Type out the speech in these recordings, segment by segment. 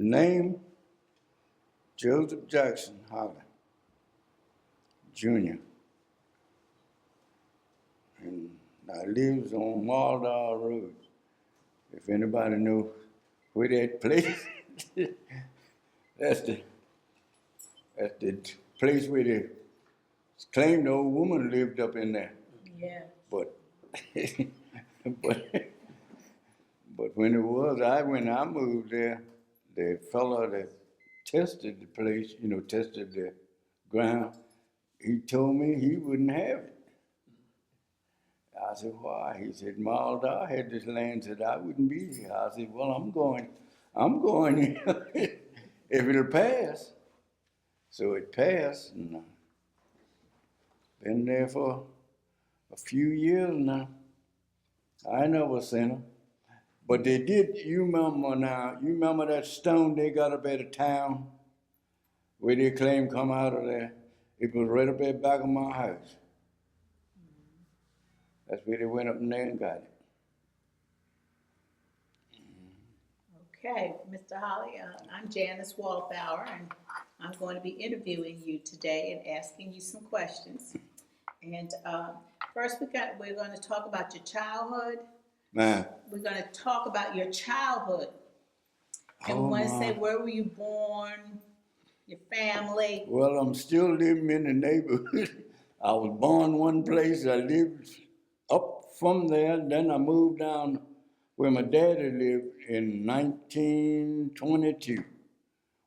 Name, Joseph Jackson Holly, Jr. And I lives on Maldar Road. If anybody knows where that place, that's the that's the place where the claimed the old woman lived up in there. Yeah. But but but when it was, when I moved there, the fellow that tested the place, tested the ground, he told me he wouldn't have it. I said, why? He said, Maldar had this land, said I wouldn't be here. I said, well, I'm going if it'll pass. So it passed, and been there for a few years now. I never seen them. But they did, you remember that stone they got up at the town where they claim come out of there? It was right up at the back of my house. That's where they went up in there and got it. Okay, Mr. Holly, I'm Janice Walthour, and I'm going to be interviewing you today and asking you some questions. And first, we're going to talk about your childhood. Man. We're going to talk about your childhood. And we want to say, where were you born, your family? Well, I'm still living in the neighborhood. I was born one place. I lived up from there. Then I moved down where my daddy lived in 1922.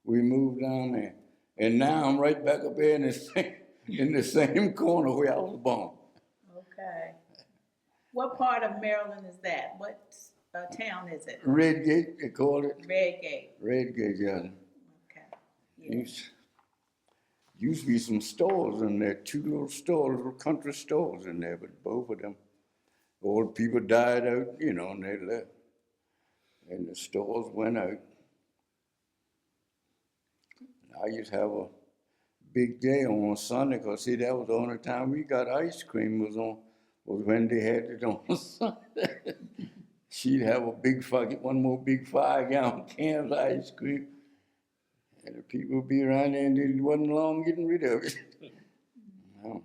We moved down there. And now I'm right back up there in the same corner where I was born. Okay. What part of Maryland is that? What town is it? Redgate, they call it. Redgate. Redgate, yeah. Okay. Yeah. Used to be some stores in there, two little stores, little country stores in there, but both of them, old people died out, and they left. And the stores went out. I used to have a big day on Sunday, because see, that was the only time we got ice cream was when they had it on Sunday. She'd have one more big 5-gallon can of ice cream. And the people would be around there and it wasn't long getting rid of it. No.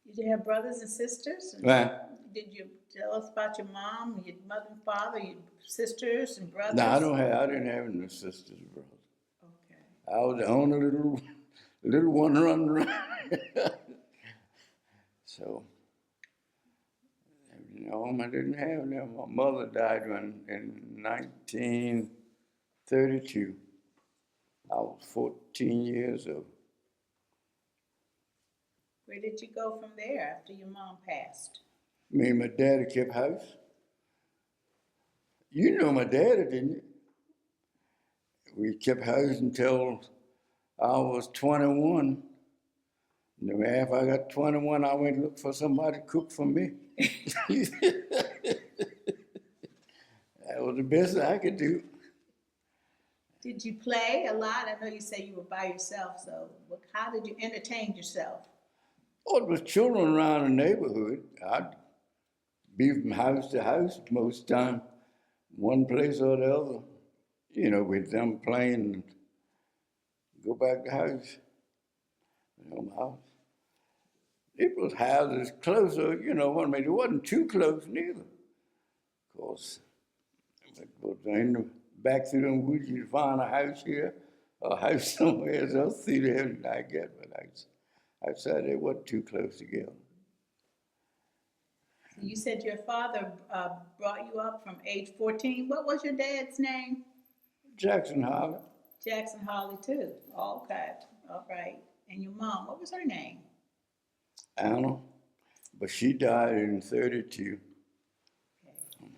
Did you have brothers and sisters? Right. Did you tell us about your mom, your mother and father, your sisters and brothers? No, I didn't have any sisters and brothers. Okay. I was the only little one running around. So, I didn't have them. My mother died in 1932. I was 14 years old. Where did you go from there after your mom passed? Me and my daddy kept house. You know my daddy, didn't you? We kept house until I was 21. And then after I got 21, I went to look for somebody to cook for me. That was the best I could do. Did you play a lot? I know you say you were by yourself, so how did you entertain yourself? Oh, it was children around the neighborhood. I'd be from house to house most time, one place or the other, with them playing and go back to house. My house. People's houses closer, it wasn't too close neither. Of course, back through them woods, you'd find a house here, a house somewhere else through there, I guess, but outside they wasn't too close together. You said your father brought you up from age 14. What was your dad's name? Jackson Holly. Jackson Holly, too. Okay. All right. And your mom, what was her name? Anna. But she died in 32. Okay.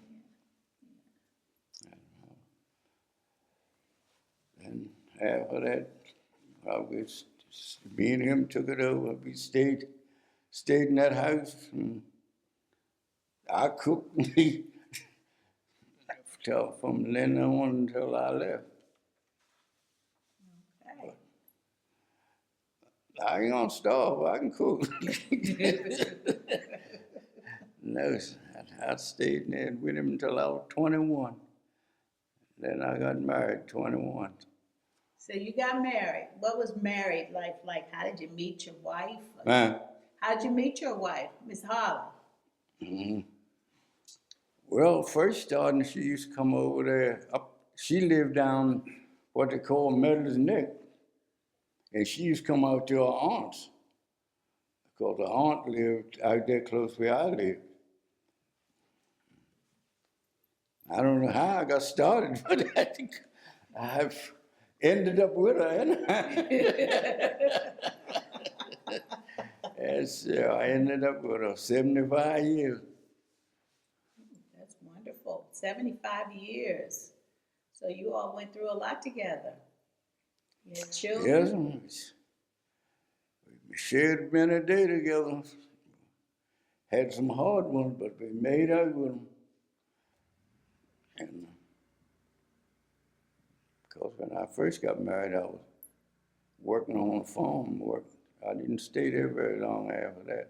And after that, me and him took it over. We stayed in that house. And I cooked from then on until I left. Okay. I ain't gonna starve. I can cook. No, I stayed there with him until I was 21. Then I got married 21. So you got married. What was married life like? How did you meet your wife? Huh? How did you meet your wife, Miss Holly? Mhm. Well, first starting, she used to come over there. She lived down what they call Medley's Neck, and she used to come out to her aunt's because her aunt lived out there close where I lived. I don't know how I got started, but I've ended up with her. Yes, I ended up with her 75 years. That's wonderful. 75 years. So you all went through a lot together. You had children. Yes, we shared many days together. Had some hard ones, but we made out with them. And because when I first got married, I was working on a farm. I didn't stay there very long after that.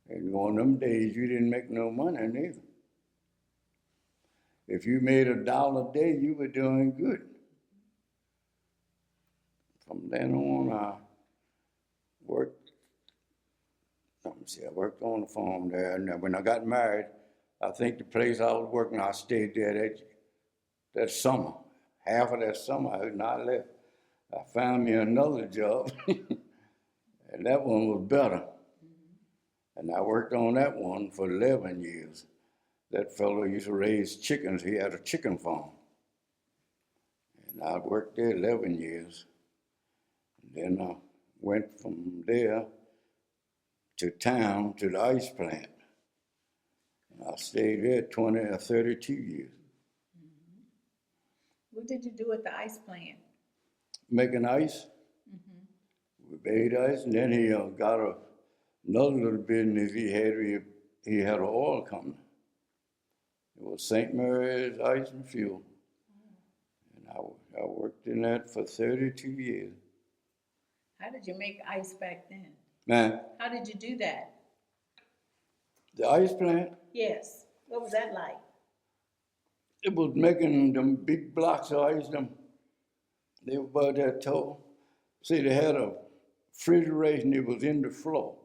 And on them days, you didn't make no money neither. If you made $1 a day, you were doing good. From then on, I worked. I worked on the farm there. And when I got married, I think the place I was working, I stayed there that summer. Half of that summer, I had not left. I found me another job, and that one was better. And I worked on that one for 11 years. That fellow used to raise chickens. He had a chicken farm. And I worked there 11 years. And then I went from there to town to the ice plant. And I stayed there 20 or 32 years. What did you do at the ice plant? Making ice. We made ice, and then he got another little business he had. He had an oil company. It was St. Mary's Ice and Fuel. And I worked in that for 32 years. How did you make ice back then? Man, How did you do that? the ice plant, Yes. What was that like? it was making them big blocks of ice. They were about that tall. See, they had a refrigeration that was in the floor.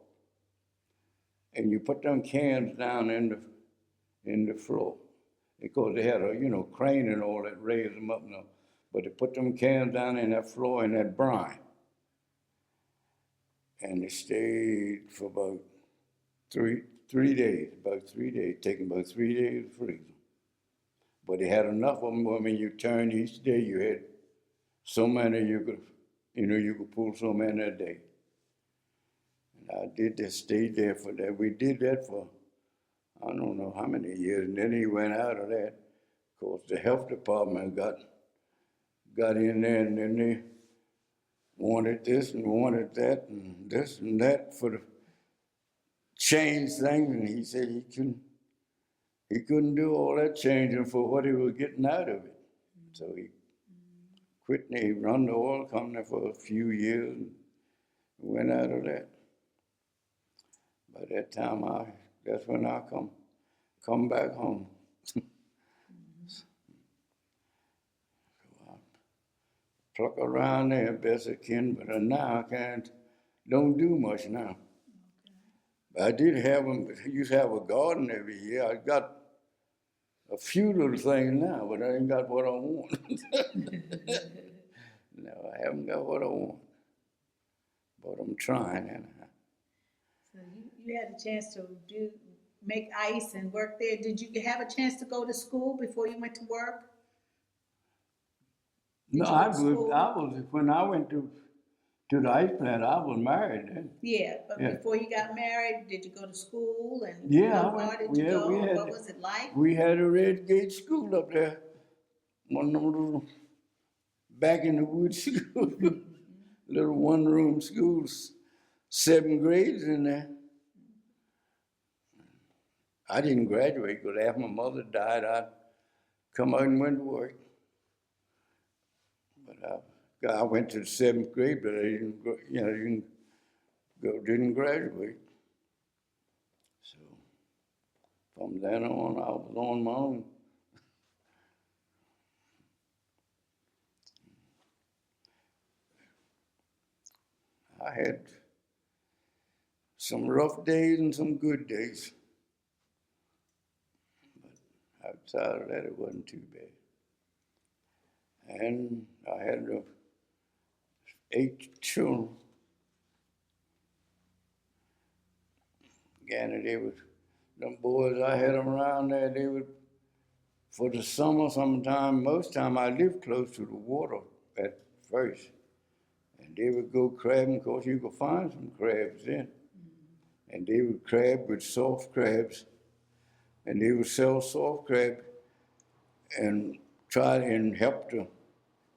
And you put them cans down in the floor. Because they had a, crane and all that raised them up now. But they put them cans down in that floor in that brine. And they stayed for about three days, taking about 3 days to freeze them. But they had enough of them when you turned each day, you had so many you could pull so many a day. And I did that, stayed there for that. We did that for, I don't know how many years, and then he went out of that. Of course, the health department got in there, and then they wanted this and wanted that and this and that for the change things, and he said he couldn't do all that changing for what he was getting out of it. So he quit, and he run the oil company for a few years and went out of that. By that time, that's when I come back home. So I pluck around there best I can, but now I don't do much now. But I used to have a garden every year. I got a few little things now, but I ain't got what I want. No, I haven't got what I want. But I'm trying anyhow. So you had a chance to make ice and work there. Did you have a chance to go to school before you went to work? No, I was when I went to the ice plant, I was married then. Yeah, but Yeah. before you got married, did you go to school? And Yeah, how far did you go? What was it like? We had a red gate school up there. One of them little back in the woods school. Little one-room schools, 7 grades in there. I didn't graduate because after my mother died, I come out and went to work. But I went to the 7th grade, but I didn't graduate. So from then on, I was on my own. I had some rough days and some good days. But outside of that, it wasn't too bad. And I had 8 children. And they was, them boys, I had them around there, they would, for the summer, sometime, most time I lived close to the water at first. And they would go crabbing, of course you could find some crabs then. And they would crab with soft crabs. And they would sell soft crab and try and help to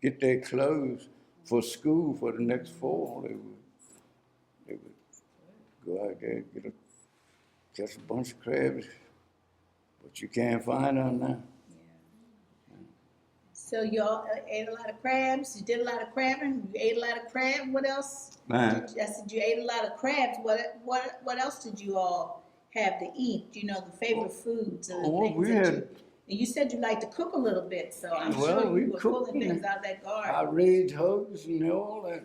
get their clothes for school for the next fall. They would go out there and catch a bunch of crabs, but you can't find them now. So y'all ate a lot of crabs? You did a lot of crabbing? You ate a lot of crab? What else? Man. I said you ate a lot of crabs. What else did you all have to eat? You know, the favorite foods and the things that you... And you said you like to cook a little bit, so I'm sure you were pulling things out that garden. I raised hogs and all that.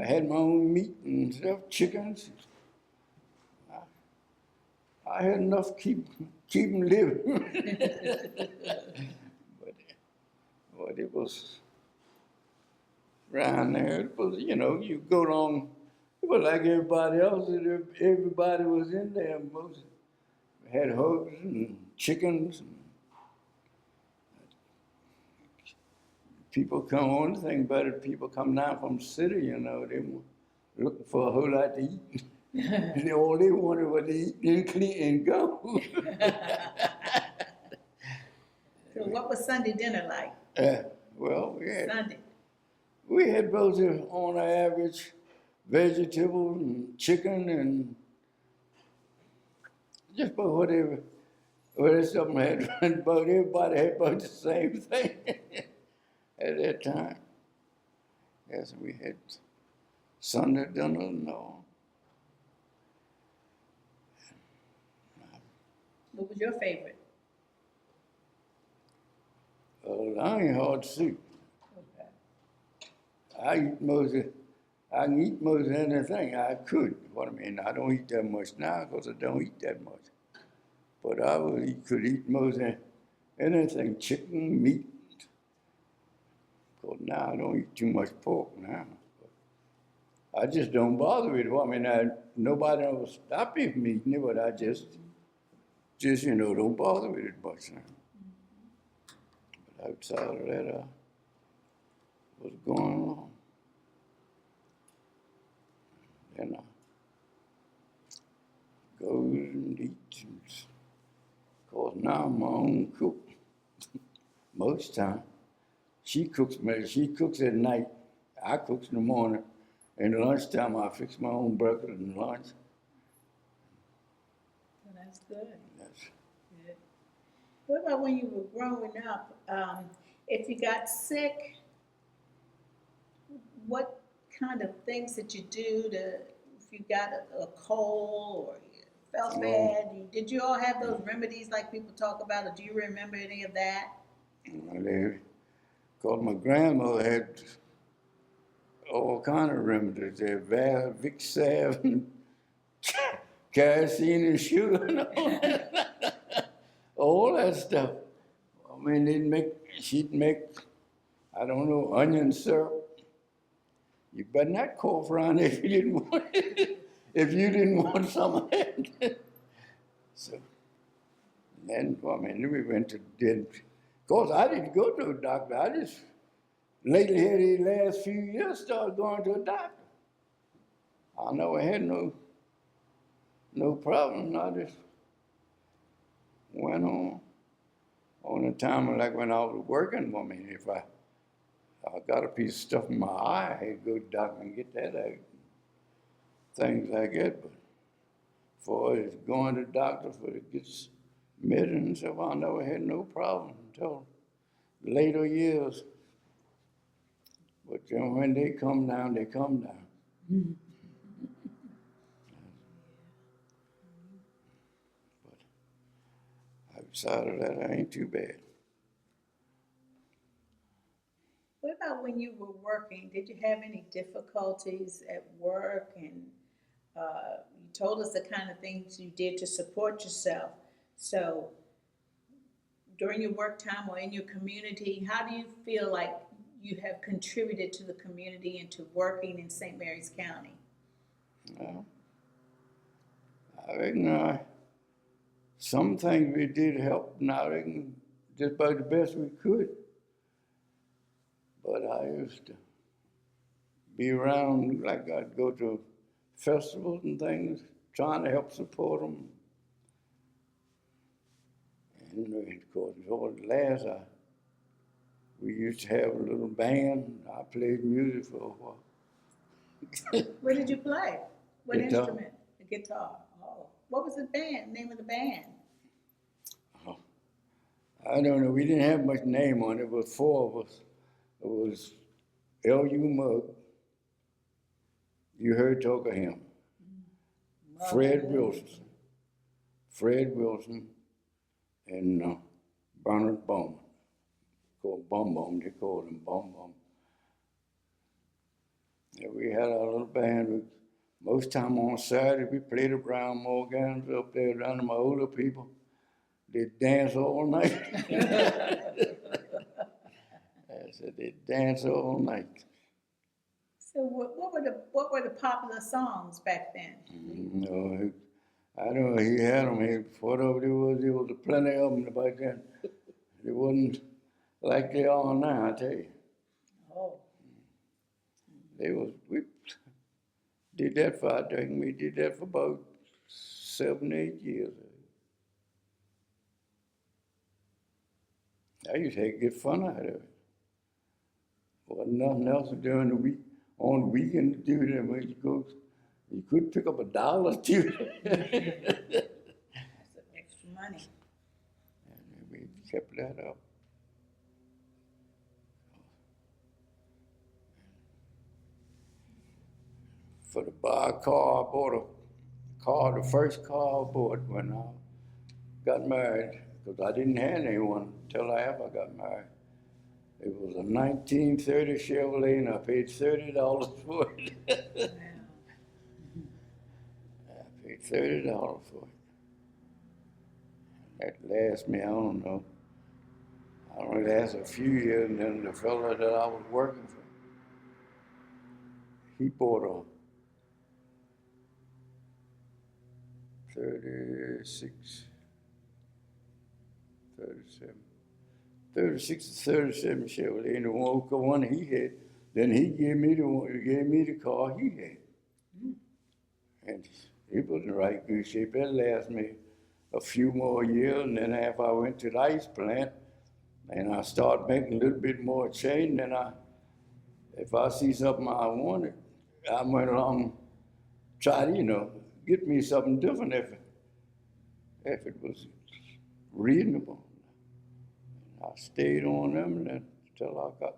I had my own meat and stuff, chickens. I had enough to keep them living. but it was around there. It was, you know, you go along, it was like everybody else. Everybody was in there. Most had hogs and chickens. And people come on, the thing about it, people come down from the city, you know, they were looking for a whole lot to eat. All they wanted was to eat and clean and go. So what was Sunday dinner like? Well, Sunday. We had both on the average vegetables and chicken and just about whatever something had. But everybody had about the same thing at that time. Yes, we had Sunday dinner and all. What was your favorite? I ain't hard to see. Okay. I can eat most anything. I could. What I mean, I don't eat that much now because I don't eat that much. But could eat most anything, chicken, meat. Because now I don't eat too much pork now. I just don't bother with it. Well, I mean, nobody will stop me from eating it, but I just you know, don't bother with it much now. But outside of that, what's going on? Then I go and eat. Of course, now I'm my own cook. Most time. She cooks at night. I cook in the morning. And lunchtime, I fix my own breakfast and lunch. Well, that's good. Yes. Good. What about when you were growing up? If you got sick, what kind of things did you do if you got a cold or you felt bad? Did you all have those remedies like people talk about, or do you remember any of that? Because my grandmother had all kind of remedies. They had Vic salve and kerosene and sugar and all that. All that stuff. I mean, she'd make, I don't know, onion syrup. You better not cough around if you didn't want it, if you didn't want some of that. So then, I mean, we went to dinner. Of course, I didn't go to a doctor. I just, lately here these last few years, started going to a doctor. I never had no problem. I just went on the time like when I was working. I mean, if I got a piece of stuff in my eye, I'd go to the doctor and get that out. Things like that. But as far as going to the doctor for to get medicine and stuff, I never had no problem until later years. But you know, when they come down, they come down. Mm-hmm. But outside of that, I ain't too bad. What about when you were working? Did you have any difficulties at work? And you told us the kind of things you did to support yourself. So during your work time or in your community, how do you feel like you have contributed to the community and to working in St. Mary's County? Well, I reckon some things we did help, and I reckon just about the best we could. But I used to be around, like I'd go to festivals and things, trying to help support them. And of course, over the last, we used to have a little band. I played music for a while. What did you play? What Guitar. instrument? The guitar. Oh, what was the band? Name of the band? Oh, I don't know. We didn't have much name on it. It was four of us. It was L.U. Mugg. You heard talk of him. Fred Wilson, and Bernard Bowman. Called Bum Bum, they called him Bum Bum. And we had our little band. Most time on Saturday, we played around Morgan's up there, around my older people. They'd dance all night. I said, they'd dance all night. So what were the popular songs back then? No, I don't know, he had them. Whatever there was plenty of them back then. It wasn't like they are now, I tell you. Oh. We did that for, I think we did that for about 7, 8 years. I used to get fun out of it. Wasn't nothing else during the week. On the weekend to do that, when you could pick up $1 too. That's extra money. And we kept that up. For to buy a car, I bought a car, the first car I bought when I got married, because I didn't have anyone until after I got married. It was a 1930 Chevrolet, and I paid $30 for it. Wow. I paid $30 for it. That lasted me, I don't know, it lasted a few years, and then the fellow that I was working for, he bought a 36 or 37 Chevrolet, and the one he had, then he gave me the car he had. And it was in right good shape. That lasted me a few more years, and then after I went to the ice plant, and I started making a little bit more change, then if I see something I wanted, I went along, try to, get me something different if it was reasonable. I stayed on them until I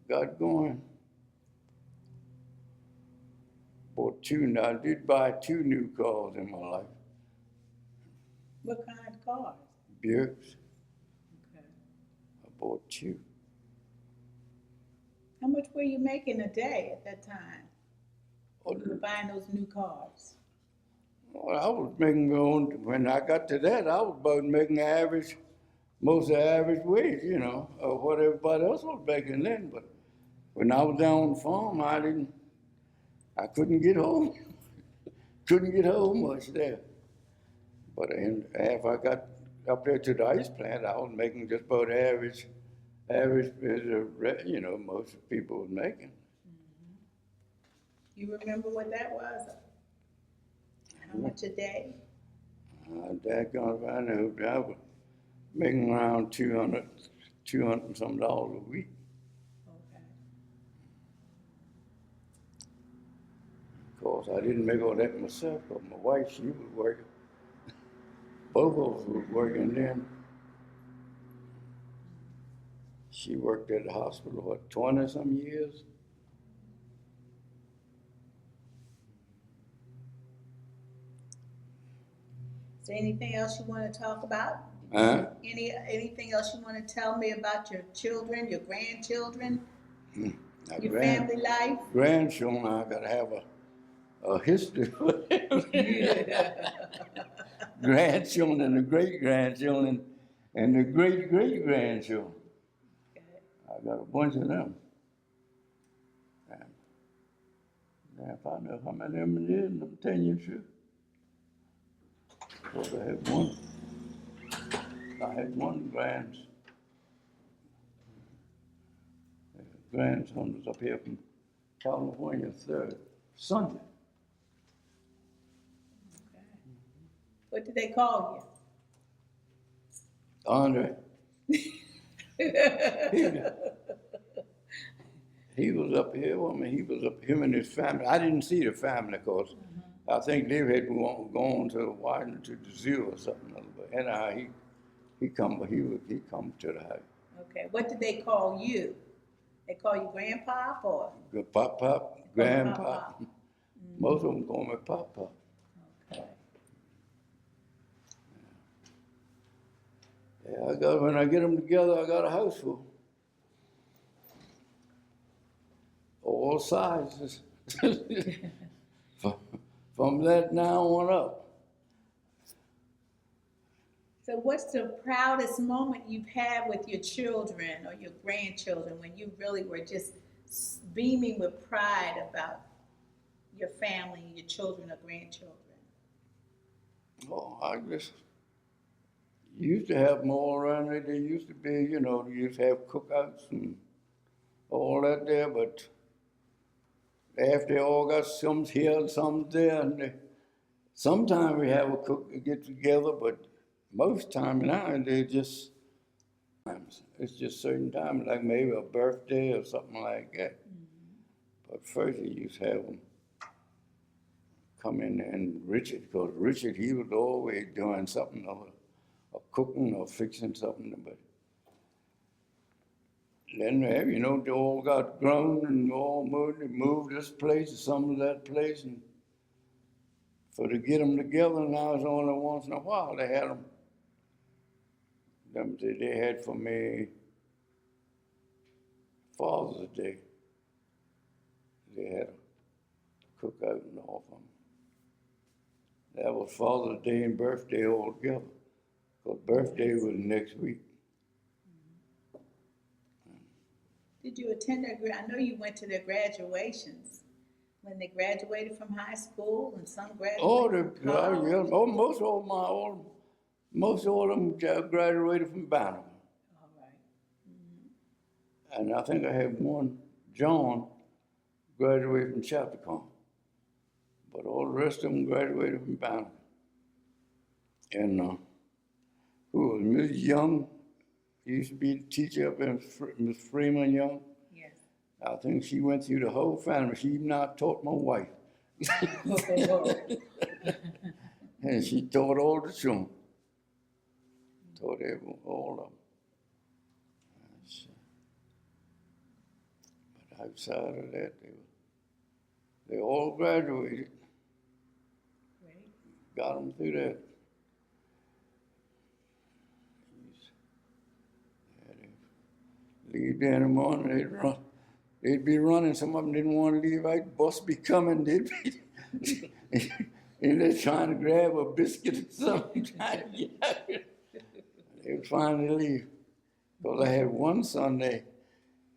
got going. Bought two. Now I did buy 2 new cars in my life. What kind of cars? Buicks. Okay. I bought 2. How much were you making a day at that time? Oh, You were buying those new cars. well, I was making when I got to that, I was about making most of the average wage, of what everybody else was making then. But when I was down on the farm, I couldn't get home. Couldn't get home much there. But after I got up there to the ice plant, I was making just about average as most people was making. You remember what that was? How much a day? I know I was making around 200 and some dollars a week. Okay. Of course, I didn't make all that myself, but my wife, she was working. Both of us was working then. She worked at the hospital, 20-some years? Is there anything else you want to talk about? Anything else you want to tell me about your children, your grandchildren, Now, your family life? grandchildren, I gotta have a history for them. Grandchildren and the great grandchildren and the great great grandchildren. Okay. I got a bunch of them. And if I know how many of them it is, I'm telling you the truth. Because I had one grandson was up here from California Sunday. Okay. What did they call Andre. He was up here. I mean, he was up him and his family. I didn't see the family because I think they had gone to Washington to the zoo or something. But anyhow, he come to the house. Okay. What did they call you? They call you Grandpa or? Pop, Grandpa. Most of them call me Pop. Okay. Yeah, when I get them together, I got a house full. All sizes. From that now on up. So what's the proudest moment you've had with your children or your grandchildren when you really were just beaming with pride about your family, your children or grandchildren? Oh, I just used to have more around there. There used to be, they used to have cookouts and all that there, but after they all got some here and some there, and sometimes we have a get together, but most time now it's just certain times, like maybe a birthday or something like that. But first you used to have them come in, and because Richard, he was always doing something or cooking or fixing something, but then, they all got grown and all moved this place to some of that place, and to get them together now it's only once in a while they had them. They had for me Father's Day. They had a cookout and all of them. That was Father's Day and birthday all together, because birthday was next week. Did you attend I know you went to their graduations when they graduated from high school and some graduated from college. Yeah. Most of them graduated from Bannerman. All right. And I think I had one, John, graduated from Chappaqua. But all the rest of them graduated from Bannerman. And who was Miss Young? Used to be the teacher up in Miss Freeman Young. Yes. I think she went through the whole family. She even now taught my wife. And she taught all the children. Taught all of them. But outside of that, they all graduated. Great. Got them through that. Leave there in the morning, they'd be running. Some of them didn't want to leave. Right, bus be coming. They'd be and they're trying to grab a biscuit or something, trying to get out. They would finally leave. Because I had one son there,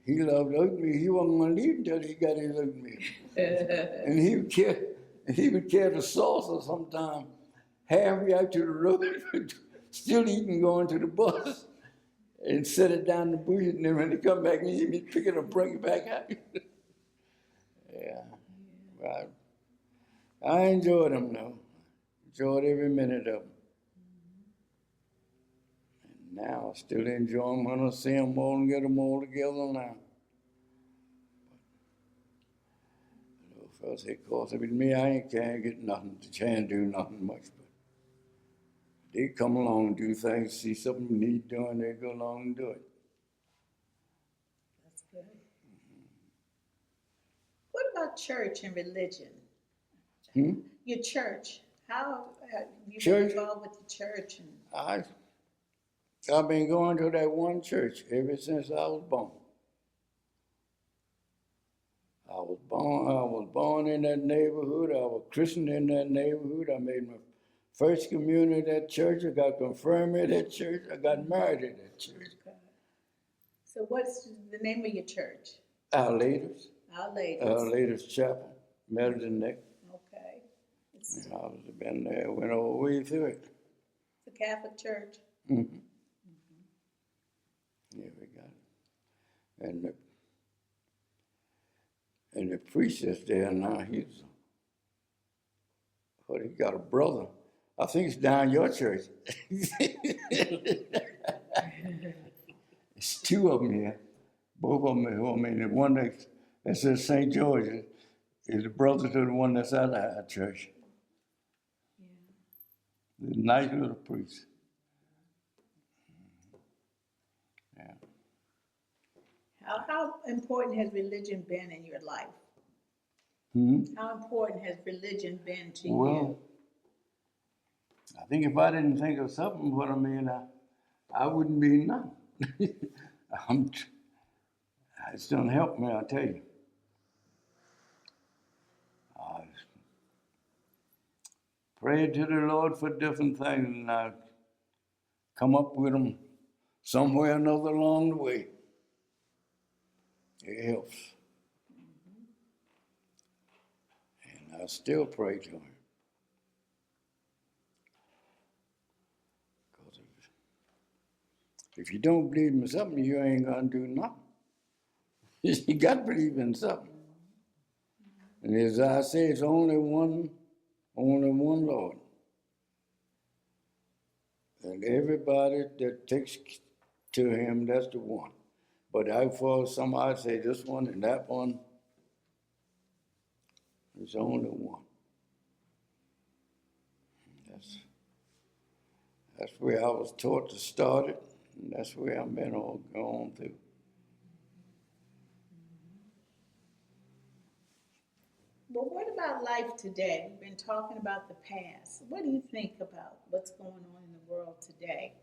he loved oatmeal. He wasn't going to leave until he got his oatmeal. And he would carry the saucer sometime halfway out to the road, still eating, going to the bus. And set it down in the bush, and then when they come back, he'd be picking it up, bring it back out. Yeah. Right. I enjoyed them, though. Enjoyed every minute of them. And now I still enjoy them when I see them all and get them all together now. But first, of course, with me, I can't get nothing, can't do nothing much. They come along and do things, see something neat doing, they go along and do it. That's good. What about church and religion? Your church, how have you been involved with the church? I've been going to that one church ever since I was born. I was born in that neighborhood. I was christened in that neighborhood. I made my first communion at that church. I got confirmed at that church. I got married at that church. Okay. So what's the name of your church? Our Ladies. Our Ladies. Our Ladies Chapel, Medley. Okay. It's I've been there, went all the way through it. a Catholic church. Mm-hmm. Yeah, we got it. And the priest that's there now, he got a brother. I think it's down your church. It's two of them here. Both of them, the one that says St. George is the brother to the one that's out of our church. Yeah. The nice little priest. Yeah. How important has religion been in your life? How important has religion been to you? I think if I didn't think of something, I wouldn't be nothing. It's done helped me, I tell you. I prayed to the Lord for different things, and I come up with them somewhere or another along the way. It helps. And I still pray to Him. Because if you don't believe in something, you ain't going to do nothing. You got to believe in something. And as I say, it's only one Lord. And everybody that takes to Him, that's the one. But I for somebody say this one and that one, there's only one. That's where I was taught to start it, and that's where I've been all going through. Well, what about life today? We've been talking about the past. What do you think about what's going on in the world today?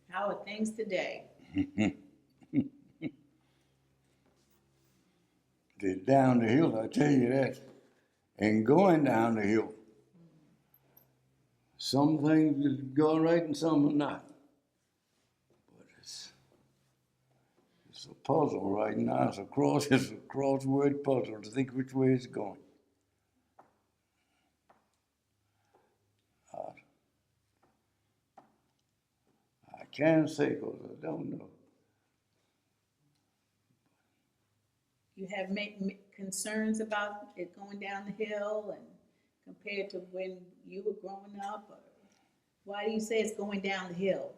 How are things today? They're down the hill, I tell you that. And going down the hill. Some things is going right and some are not. But it's a puzzle right now. It's a crossword puzzle to think which way it's going. I can't say because I don't know. You have concerns about it going down the hill and compared to when you were growing up? Or why do you say it's going down the hill?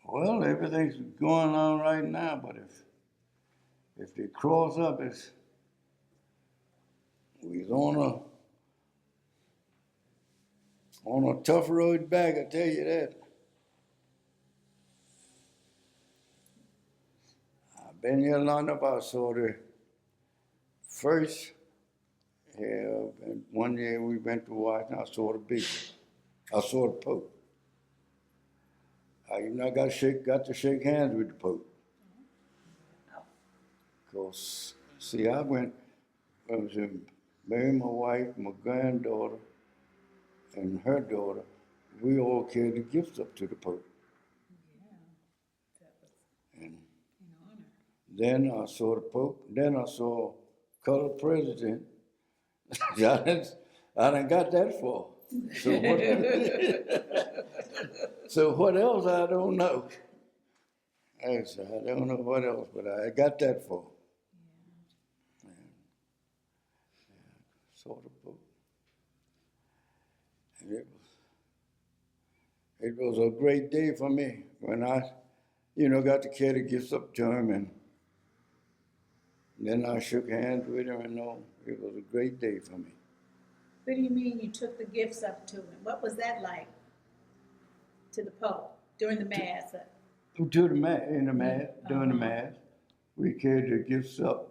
Well, everything's going on right now, but if they cross up, we're on a tough road back, I tell you that. I've been here long enough. I saw the first. And one year we went to Washington. I saw the bishop. I saw the Pope. I even got to shake hands with the Pope. Because, see, I was me, my wife, my granddaughter, and her daughter. We all carried the gifts up to the Pope. Yeah, that was an honor. Then I saw the Pope. Then I saw colored president. I done got that far. So what else? I don't know. I don't know what else, but I got that far. Yeah. Saw the Pope. And it was a great day for me when I, got to carry the gifts up to him, and then I shook hands with him and all. It was a great day for me. What do you mean you took the gifts up to him? What was that like to the Pope during the Mass? During the Mass, we carried the gifts up,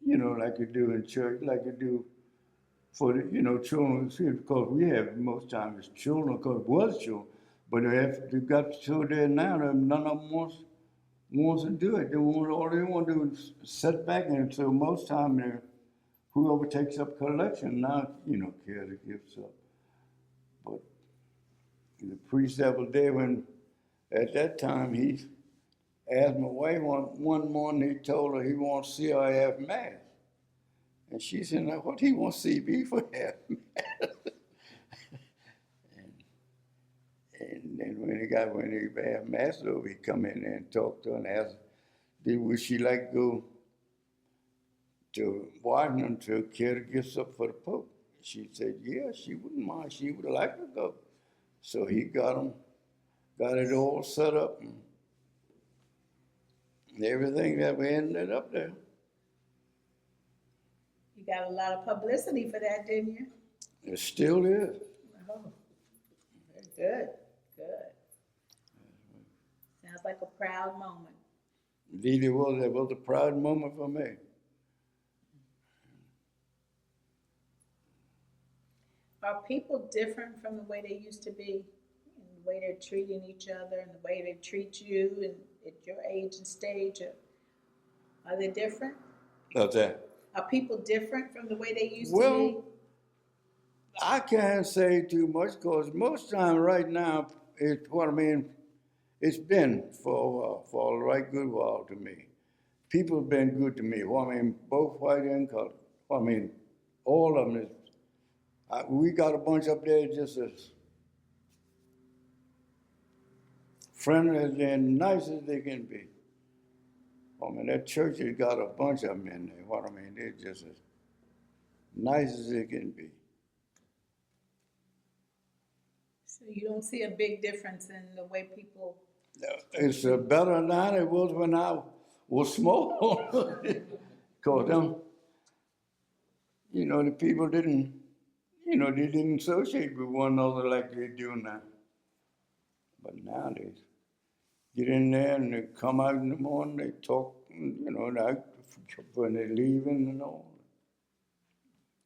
like you do in church, like you do for the, children, because we have most times children, because it was children, But if they got so there now, that none of them wants to do it. All they want to do is sit back, and so most time whoever takes up collection now, care to give up. But the priest that was there when at that time he asked my wife one morning. He told her he wants to see her have mass, and she said, "Now what he wants to see me for half mass?" And then when he had mass over, he come in there and talk to her and ask, would she like to go to Washington to carry gifts up for the Pope? She said, yeah, she wouldn't mind. She would like to go. So he got it all set up and everything that we ended up there. You got a lot of publicity for that, didn't you? It still is. Oh, very good, good. Sounds like a proud moment. Indeed, it was a proud moment for me. Are people different from the way they used to be? In the way they're treating each other and the way they treat you and at your age and stage? Are they different? What's that? Are people different from the way they used to be? Well, I can't say too much because most time right now, it's been for a right good while to me. People have been good to me. Both white and colored. All of them. We got a bunch up there just as friendly and nice as they can be. That church has got a bunch of them in there. They're just as nice as they can be. So you don't see a big difference in the way people... It's better now than it was when I was small. Because the people didn't, they didn't associate with one another like they do now. But now they get in there and they come out in the morning, they talk, when they're leaving and all.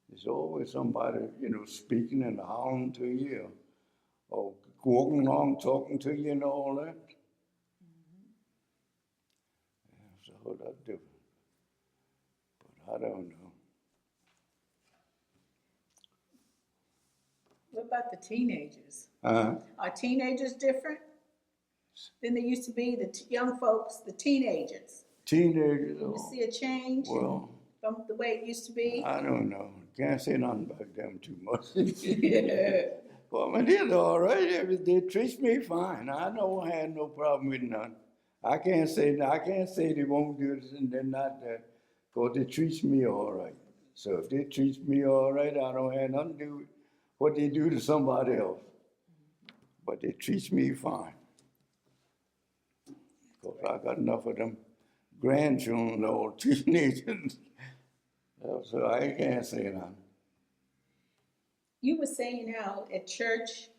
There's always somebody, speaking and hollering to you, or walking along talking to you and all that. It's a whole lot different. But I don't know. What about the teenagers? Uh-huh. Are teenagers different than they used to be? The young folks, the teenagers. Teenagers. You see a change from the way it used to be? I don't know. Can't say nothing about them too much. Yeah. Well, they're all right. They treat me fine. I don't have no problem with none. I can't say they won't do this and they're not that, because they treat me all right. So if they treat me all right, I don't have nothing to do with what they do to somebody else. But they treat me fine. Because I got enough of them grandchildren, or teenagers. So I can't say nothing. You were saying how at church,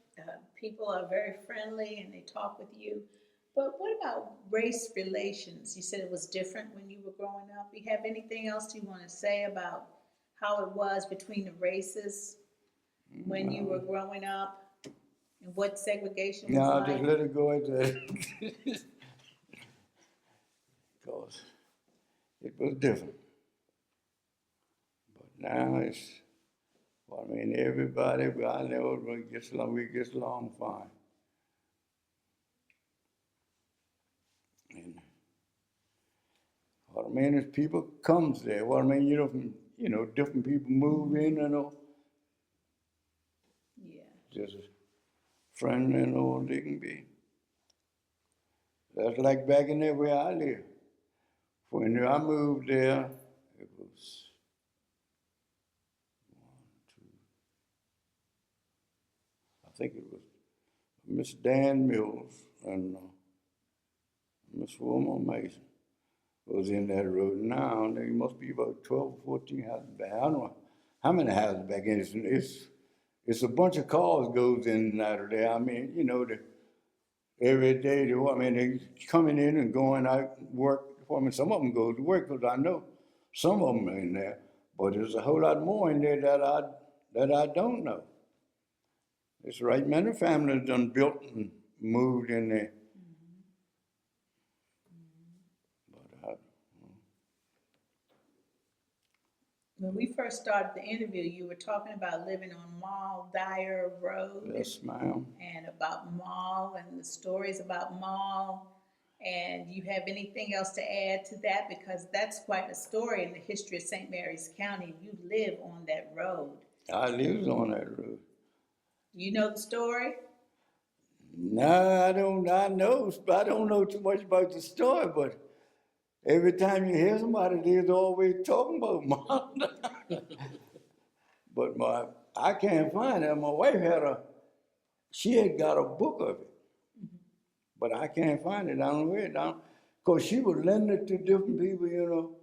people are very friendly and they talk with you. But what about race relations? You said it was different when you were growing up. You have anything else you want to say about how it was between the races when you were growing up and what segregation was like? No, just let it go at that. Because it was different. But now it's, everybody I know, we get along fine. And as people comes there, different people move in and all. Yeah. Just as friendly and all they can be. That's like back in there where I live. When I moved there, it was 1, 2, I think it was Miss Dan Mills and Miss Wilma Mason was in that road. Now there must be about 12 or 14 houses back. I don't know how many houses back in. It's a bunch of cars goes in and out of there. Every day they coming in and going out work. Some of them go to work because I know some of them are in there, but there's a whole lot more in there that I don't know. It's right many families done built and moved in there. But When we first started the interview, you were talking about living on Mall Dyer Road. yes, ma'am. And about Mall and the stories about Mall. And you have anything else to add to that? Because that's quite a story in the history of St. Mary's County. You live on that road. I lived on that road. You know the story? No, I don't. I don't know too much about the story, but every time you hear somebody, they're always talking about mom. But I can't find it. My wife she had got a book of it, but I can't find it. I don't know where it down. Because she would lend it to different people,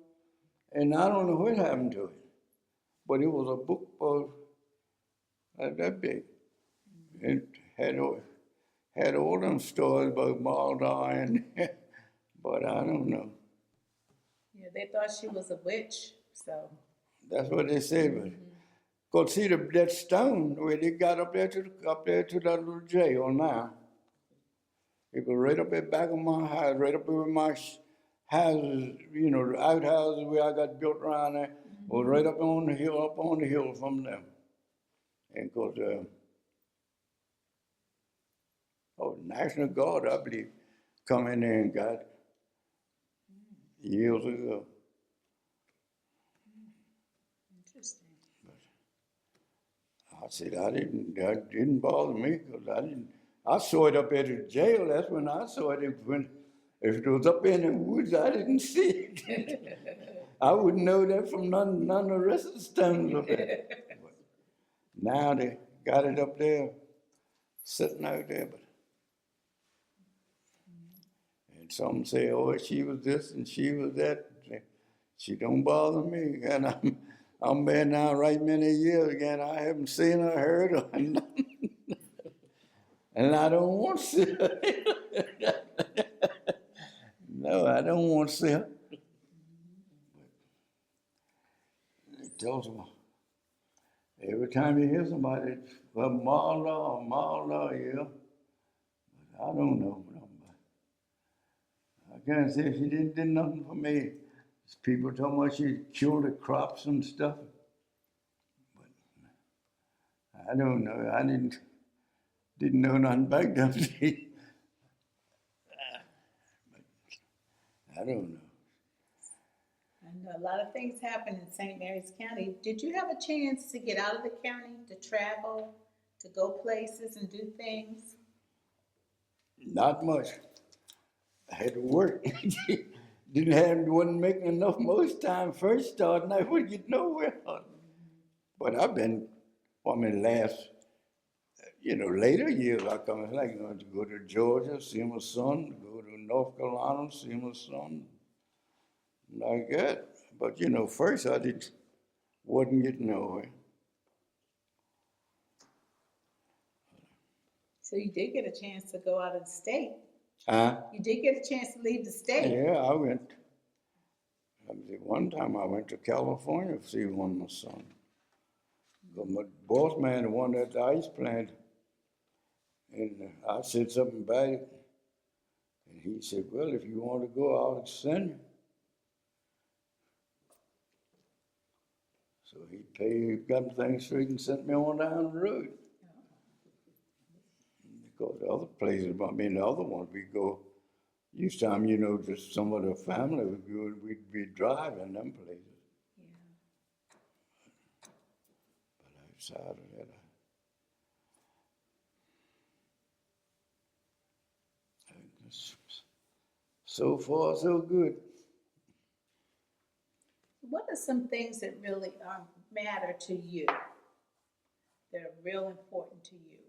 and I don't know what happened to it. But it was a book of that big. It had all them stories about Maldar and but I don't know. Yeah, they thought she was a witch, so. That's what they said. But cause see that stone where they got up there to that little jail now. It was right up at the back of my house, right up over my houses, the outhouses where I got built around there, was right up on the hill from them. And cause National Guard, I believe, come in there and got years ago. Interesting. I said that didn't bother me because I saw it up at the jail. That's when I saw it. If it was up in the woods, I didn't see it. I wouldn't know that from none of the rest of the stones up there. But now they got it up there, sitting out there. And some say, oh, she was this and she was that. She don't bother me. And I'm there now right many years again. I haven't seen her, heard her, and I don't want to see her. No, I don't want to see her. It tells them, every time you hear somebody, well, Marla, yeah. But I don't know. I can't say she didn't do nothing for me. People told me she killed the crops and stuff. But I don't know. I didn't know nothing about them. I don't know. I know a lot of things happen in St. Mary's County. Did you have a chance to get out of the county, to travel, to go places and do things? Not much. I had to work. Wasn't making enough most time first starting. I wouldn't get nowhere. But I've been, last, later years I come like to go to Georgia, see my son, go to North Carolina, see my son, like that. But first wasn't getting nowhere. So you did get a chance to go out of the state. Huh? You did get a chance to leave the state. Yeah, I went. One time I went to California to see one of my sons. But my boss man, the one at the ice plant, and I said something about it. And he said, well, if you want to go, I'll send you. So he got things straight and sent me on down the road. Because the other places, the other ones we go, each time, just some of the family would go, we'd be driving them places. Yeah. But outside of that, so far, so good. What are some things that really matter to you, that are real important to you?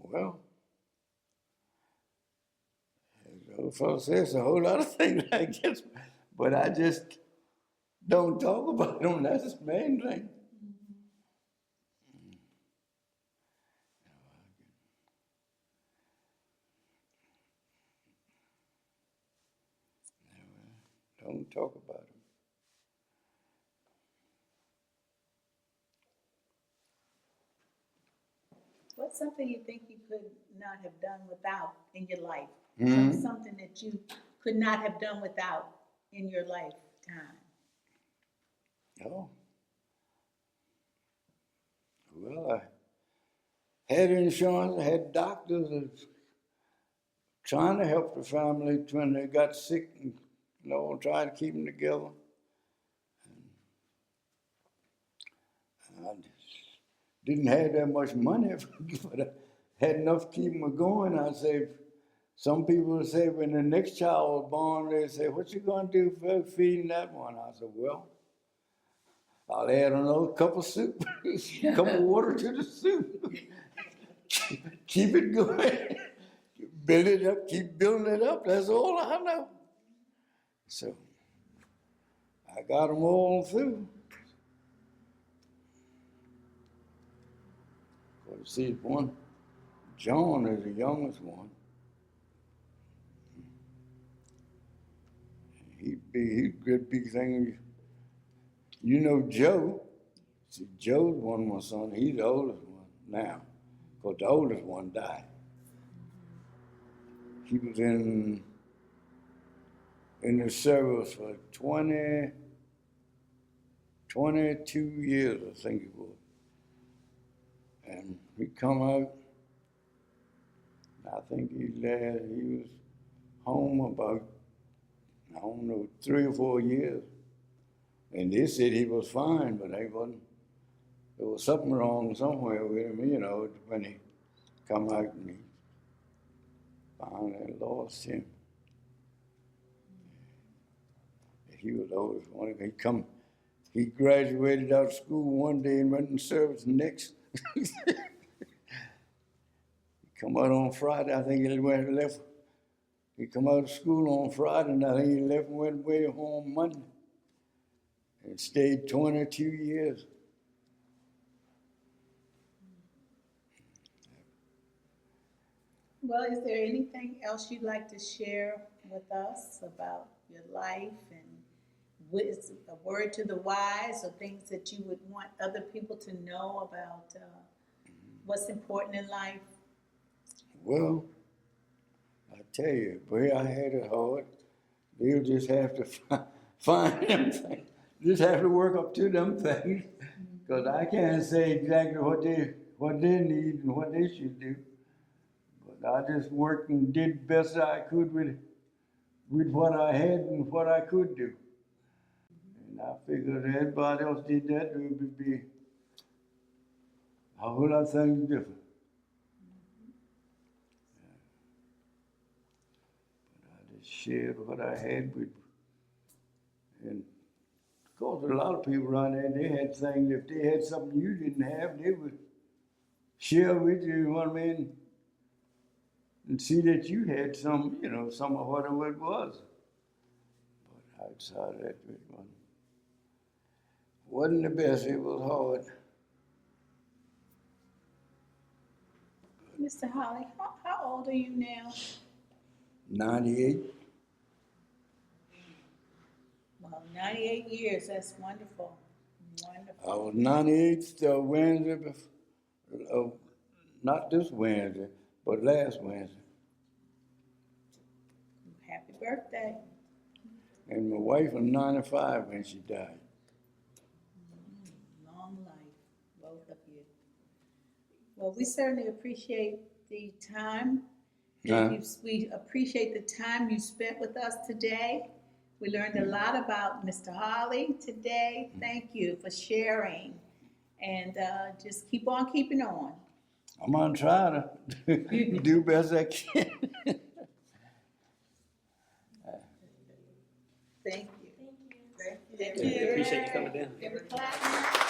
Well, as the old fellow says, a whole lot of things, I guess, but I just don't talk about them. That's the main thing. Don't talk about them. What's something you think you could not have done without in your life? Hmm? Something that you could not have done without in your lifetime? Oh, well, I had insurance, I had doctors that was trying to help the family when they got sick and, trying to keep them together. I didn't have that much money, but I had enough to keep them going. I say, some people say when the next child was born, they say, what you gonna do for feeding that one? I said, well, I'll add another cup of soup, cup of water to the soup. Keep it going. Build it up, keep building it up. That's all I know. So I got them all through. Well, see, one, John is the youngest one. He'd good big thing. You know Joe. See, Joe's one of my sons. He's the oldest one now. Because the oldest one died. He was in the service for 22 years, I think it was. And he come out, I think he was home about, I don't know, 3 or 4 years. And they said he was fine, but he wasn't. There was something wrong somewhere with him, when he come out and he finally lost him. He was the oldest one. He graduated out of school one day and went in service the next. He come out on Friday, I think he left. He come out of school on Friday, and I think he left and went way home Monday. And stayed 22 years. Well, is there anything else you'd like to share with us about your life and a word to the wise, or things that you would want other people to know about what's important in life? Well, I tell you, boy, I had it hard. They'll just have to find them things. Just have to work up to them things. Because I can't say exactly what they need and what they should do. But I just worked and did the best I could with what I had and what I could do. And I figured if everybody else did that, it would be a whole lot of things different. But I just shared what I had with, and of course, a lot of people around there, they had things, if they had something you didn't have, they would share with you, you know what I mean? And see that you had some, some of whatever it was. But outside that, it wasn't the best, it was hard. Mr. Holly, how old are you now? 98. Well, 98 years, that's wonderful. Wonderful. I was 98 Wednesday, not this Wednesday, but last Wednesday. Happy birthday. And my wife was 95 when she died. Long life, both of you. Well, we certainly appreciate the time. We appreciate the time you spent with us today. We learned a lot about Mr. Holly today. Thank you for sharing. And just keep on keeping on. I'm gonna try to do best I can. Thank you. Thank you. Appreciate you coming down. Give a clap.